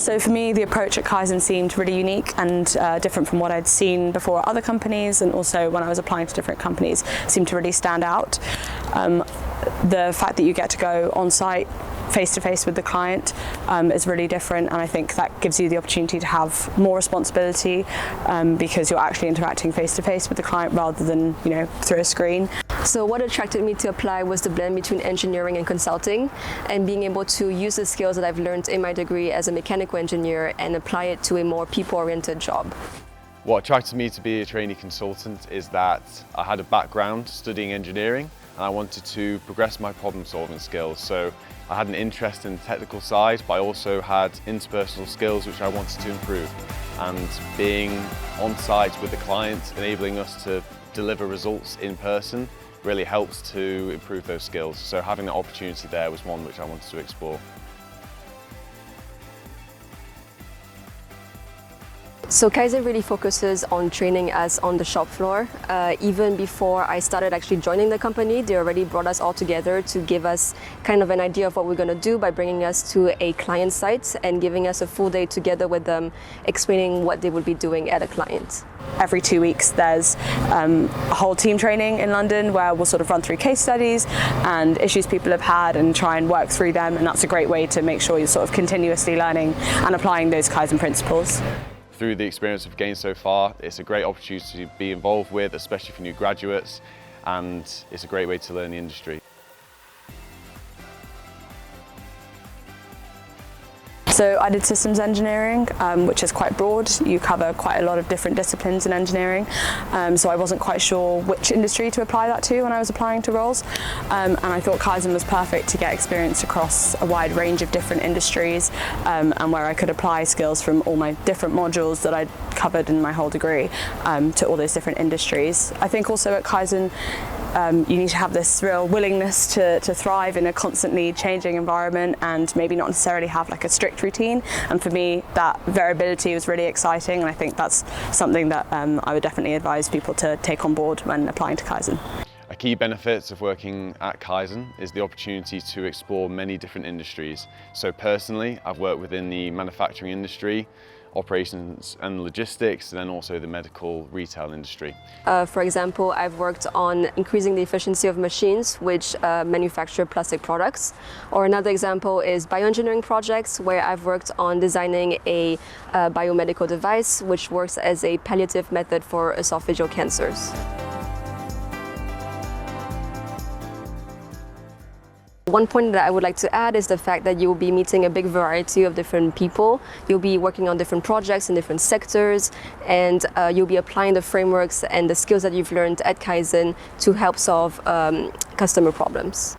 So for me, the approach at Kaizen seemed really unique and different from what I'd seen before at other companies, and also when I was applying to different companies seemed to really stand out. The fact that you get to go on site face-to-face with the client is really different, and I think that gives you the opportunity to have more responsibility because you're actually interacting face-to-face with the client rather than through a screen. So what attracted me to apply was the blend between engineering and consulting, and being able to use the skills that I've learned in my degree as a mechanical engineer and apply it to a more people-oriented job. What attracted me to be a trainee consultant is that I had a background studying engineering and I wanted to progress my problem-solving skills. So I had an interest in the technical side, but I also had interpersonal skills which I wanted to improve. And being on site with the client, enabling us to deliver results in person, really helps to improve those skills. So having that opportunity there was one which I wanted to explore. So Kaizen really focuses on training us on the shop floor. Even before I started actually joining the company, they already brought us all together to give us kind of an idea of what we're going to do by bringing us to a client site and giving us a full day together with them, explaining what they would be doing at a client. Every 2 weeks there's a whole team training in London where we'll sort of run through case studies and issues people have had and try and work through them, and that's a great way to make sure you're sort of continuously learning and applying those Kaizen principles. Through the experience I've gained so far, it's a great opportunity to be involved with, especially for new graduates, and it's a great way to learn the industry. So I did systems engineering, which is quite broad. You cover quite a lot of different disciplines in engineering. So I wasn't quite sure which industry to apply that to when I was applying to roles. And I thought Kaizen was perfect to get experience across a wide range of different industries, and where I could apply skills from all my different modules that I'd covered in my whole degree to all those different industries. I think also at Kaizen, you need to have this real willingness to thrive in a constantly changing environment and maybe not necessarily have like a strict routine. And for me, that variability was really exciting, and I think that's something that I would definitely advise people to take on board when applying to Kaizen. A key benefit of working at Kaizen is the opportunity to explore many different industries. So personally, I've worked within the manufacturing industry, operations and logistics, and then also the medical retail industry. For example, I've worked on increasing the efficiency of machines which manufacture plastic products. Or another example is bioengineering projects, where I've worked on designing a biomedical device which works as a palliative method for esophageal cancers. One point that I would like to add is the fact that you'll be meeting a big variety of different people. You'll be working on different projects in different sectors, and you'll be applying the frameworks and the skills that you've learned at Kaizen to help solve customer problems.